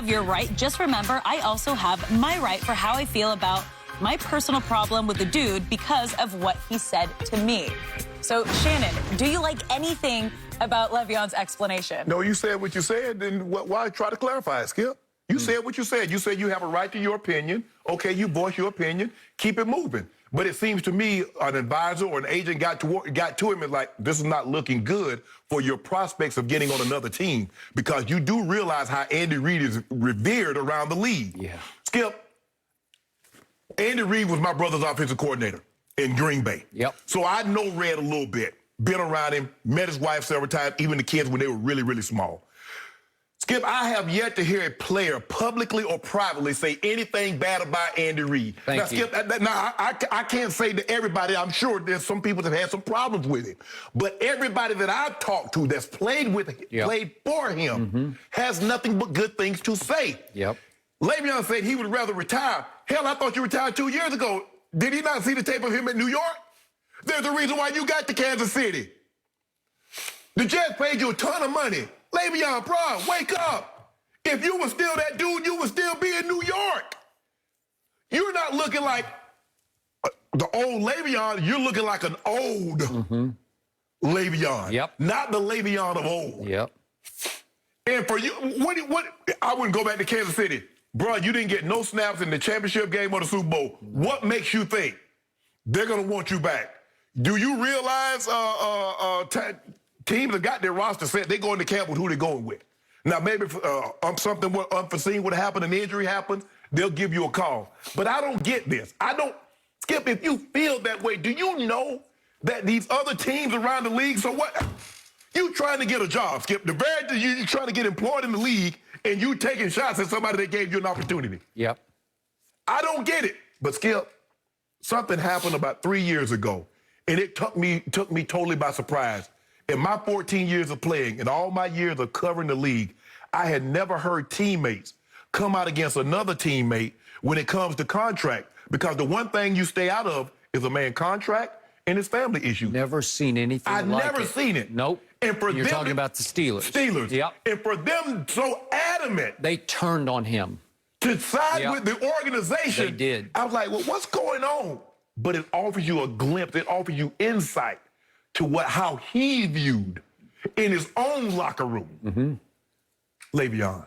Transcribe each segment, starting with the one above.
have your right, just remember I also have my right for how I feel about my personal problem with the dude because of what he said to me. So, Shannon, do you like anything about Le'Veon's explanation? No, you said what you said, then why try to clarify it, Skip? You said what you said. You said you have a right to your opinion. Okay, you voice your opinion. Keep it moving. But it seems to me an advisor or an agent got to him and like, this is not looking good for your prospects of getting on another team, because you do realize how Andy Reid is revered around the league. Yeah. Skip, Andy Reid was my brother's offensive coordinator in Green Bay. Yep. So I know Red a little bit, been around him, met his wife several times, even the kids when they were really, really small. Skip, I have yet to hear a player publicly or privately say anything bad about Andy Reid. Thank you. Skip, I can't say to everybody. I'm sure there's some people that have some problems with him. But everybody that I've talked to that's played with him, played for him, has nothing but good things to say. Yep. Le'Veon said he would rather retire. Hell, I thought you retired 2 years ago. Did he not see the tape of him in New York? There's a reason why you got to Kansas City. The Jets paid you a ton of money. Le'Veon, bro, wake up. If you were still that dude, you would still be in New York. You're not looking like the old Le'Veon. You're looking like an old Le'Veon. Yep. Not the Le'Veon of old. Yep. And for you, what? I wouldn't go back to Kansas City. Bro, you didn't get no snaps in the championship game or the Super Bowl. What makes you think they're going to want you back? Do you realize teams that got their roster set, they go into camp with who they're going with? Now, maybe something unforeseen would happen, an injury happens, they'll give you a call. But I don't get this. I don't, Skip, if you feel that way, do you know that these other teams around the league, so what? You trying to get a job, Skip. The very day you're trying to get employed in the league, and you taking shots at somebody that gave you an opportunity. Yep. I don't get it. But Skip, something happened about 3 years ago, and it took me totally by surprise. In my 14 years of playing and all my years of covering the league, I had never heard teammates come out against another teammate when it comes to contract, because the one thing you stay out of is a man's contract and his family issue. Never seen anything like it. I've never seen it. Nope. And for You're them, talking about the Steelers. Steelers. Yep. And for them so adamant. They turned on him. To side with the organization. They did. I was like, well, what's going on? But it offers you a glimpse. It offers you insight to how he viewed in his own locker room. Le'Veon,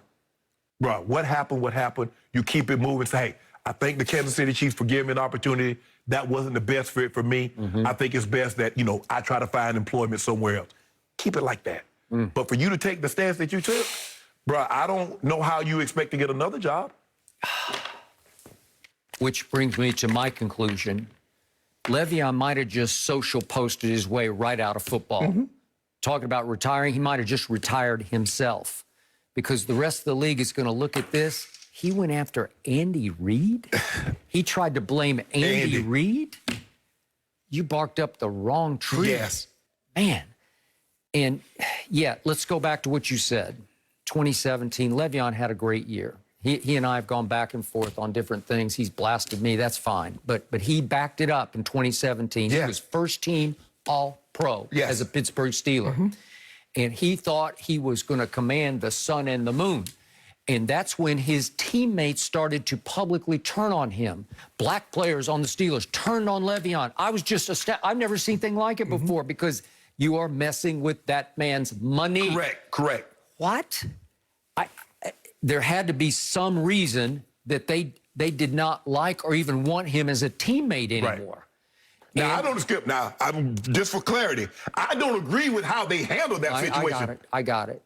bro, what happened? What happened? You keep it moving. Say, hey, I think the Kansas City Chiefs for giving me an opportunity. That wasn't the best fit for me. I think it's best that, I try to find employment somewhere else. Keep it like that. But for you to take the stance that you took, bro, I don't know how you expect to get another job. Which brings me to my conclusion. Le'Veon might have just social posted his way right out of football. Talking about retiring, he might have just retired himself, because the rest of the league is going to look at this. He went after Andy Reid? He tried to blame Andy Reid? You barked up the wrong tree. Yes. Man. And, yeah, let's go back to what you said. 2017, Le'Veon had a great year. He and I have gone back and forth on different things. He's blasted me. That's fine. But he backed it up in 2017. He was first team All-Pro as a Pittsburgh Steeler. And he thought he was going to command the sun and the moon. And that's when his teammates started to publicly turn on him. Black players on the Steelers turned on Le'Veon. I was just I've never seen anything like it before, because you are messing with that man's money. Correct. What? There had to be some reason that they did not like or even want him as a teammate anymore. Now, I don't skip. Now, just for clarity, I don't agree with how they handled that situation. I got it.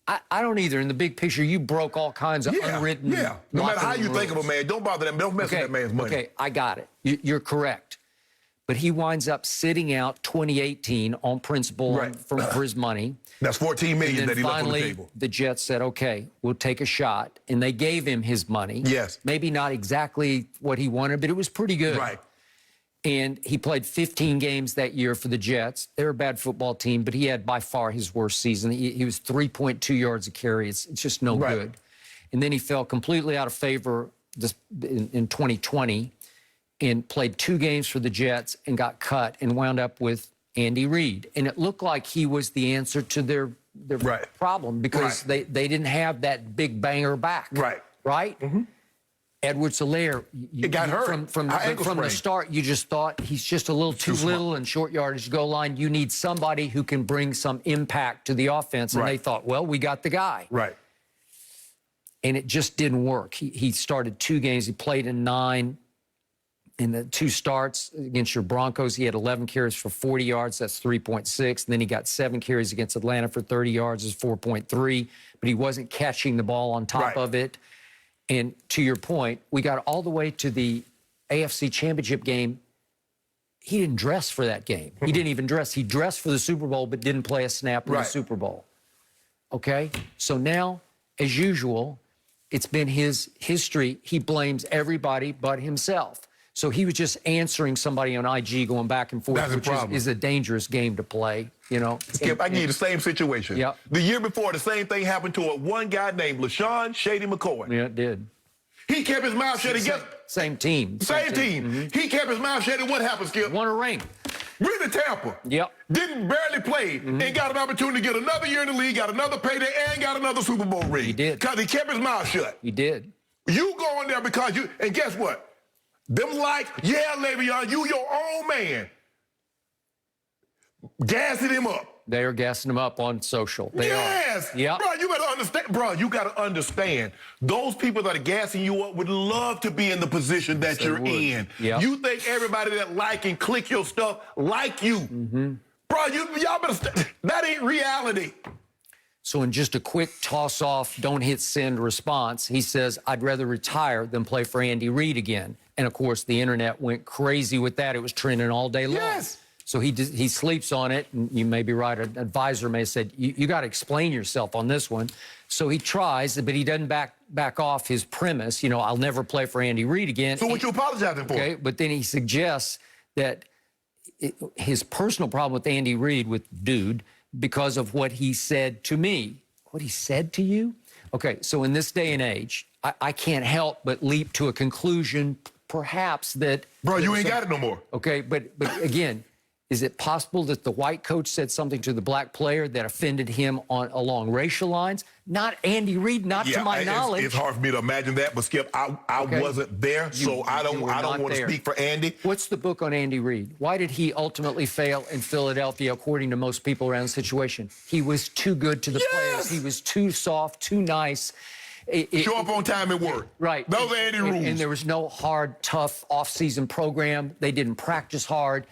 I don't either. In the big picture, you broke all kinds of unwritten no matter how you think of a man, don't bother them. Don't mess with that man's money. Okay, I got it. You're correct. But he winds up sitting out 2018 on principle for his money. That's $14 million that he left on the table. Finally, the Jets said, okay, we'll take a shot. And they gave him his money. Yes. Maybe not exactly what he wanted, but it was pretty good. Right. And he played 15 games that year for the Jets. They were a bad football team, but he had by far his worst season. He was 3.2 yards a carry. It's just no good. And then he fell completely out of favor in 2020 and played 2 games for the Jets and got cut and wound up with Andy Reid. And it looked like he was the answer to their problem because they didn't have that big banger back. Right? Edwards-Helaire, it got hurt. From the start, you just thought he's just a little too little in short yardage goal line. You need somebody who can bring some impact to the offense. And they thought, well, we got the guy. And it just didn't work. He started 2 games. He played in 9. In the 2 starts against your Broncos, he had 11 carries for 40 yards. That's 3.6. And then he got 7 carries against Atlanta for 30 yards. Is 4.3. But he wasn't catching the ball on top of it. And to your point, we got all the way to the AFC Championship game. He didn't dress for that game. He didn't even dress. He dressed for the Super Bowl, but didn't play a snap in the Super Bowl. Okay? So now, as usual, it's been his history. He blames everybody but himself. So he was just answering somebody on IG going back and forth, which is a dangerous game to play, you know. Skip, I give you the same situation. The year before, the same thing happened to one guy named LaShawn Shady McCoy. Yeah, it did. He kept his mouth shut. Same team. Same team. He kept his mouth shut, and what happened, Skip? Won a ring. With the Tampa. Didn't barely play, and got an opportunity to get another year in the league, got another payday, and got another Super Bowl ring. He did. Because he kept his mouth shut. He did. You go in there because you, and guess what? Them like, yeah, Le'Veon, you your own man. Gassing him up. They are gassing him up on social. They are. Yeah. Bro, you gotta understand, you gotta understand. Those people that are gassing you up would love to be in the position that you're in. You think everybody that like and click your stuff like you. Bro, y'all better that ain't reality. So in just a quick toss-off, don't hit send response, he says, I'd rather retire than play for Andy Reid again. And, of course, the internet went crazy with that. It was trending all day long. So he sleeps on it, and you may be right. An advisor may have said, you got to explain yourself on this one. So he tries, but he doesn't back off his premise. You know, I'll never play for Andy Reid again. So what you apologizing for? Okay, but then he suggests that his personal problem with Andy Reid, with Dude, because of what he said to me. What he said to you? Okay, so in this day and age, I can't help but leap to a conclusion, perhaps that... Bro, you ain't got it no more. Okay, but again, is it possible that the white coach said something to the black player that offended him along racial lines? Not Andy Reid, not to my knowledge. It's hard for me to imagine that, but Skip, I wasn't there, so I don't want to speak for Andy. What's the book on Andy Reid? Why did he ultimately fail in Philadelphia, according to most people around the situation? He was too good to the players. He was too soft, too nice. Show up on time and work. Right. Those are Andy rules. And there was no hard, tough off-season program. They didn't practice hard.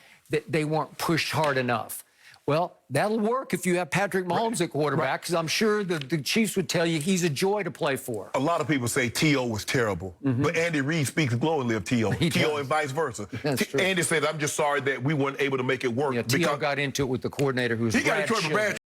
They weren't pushed hard enough. Well, that'll work if you have Patrick Mahomes at quarterback, because I'm sure the Chiefs would tell you he's a joy to play for. A lot of people say T.O. was terrible, but Andy Reid speaks glowingly of T.O. T.O. and vice versa. That's true. Andy said, I'm just sorry that we weren't able to make it work. Yeah, T.O. got into it with the coordinator who was He got in trouble with Brad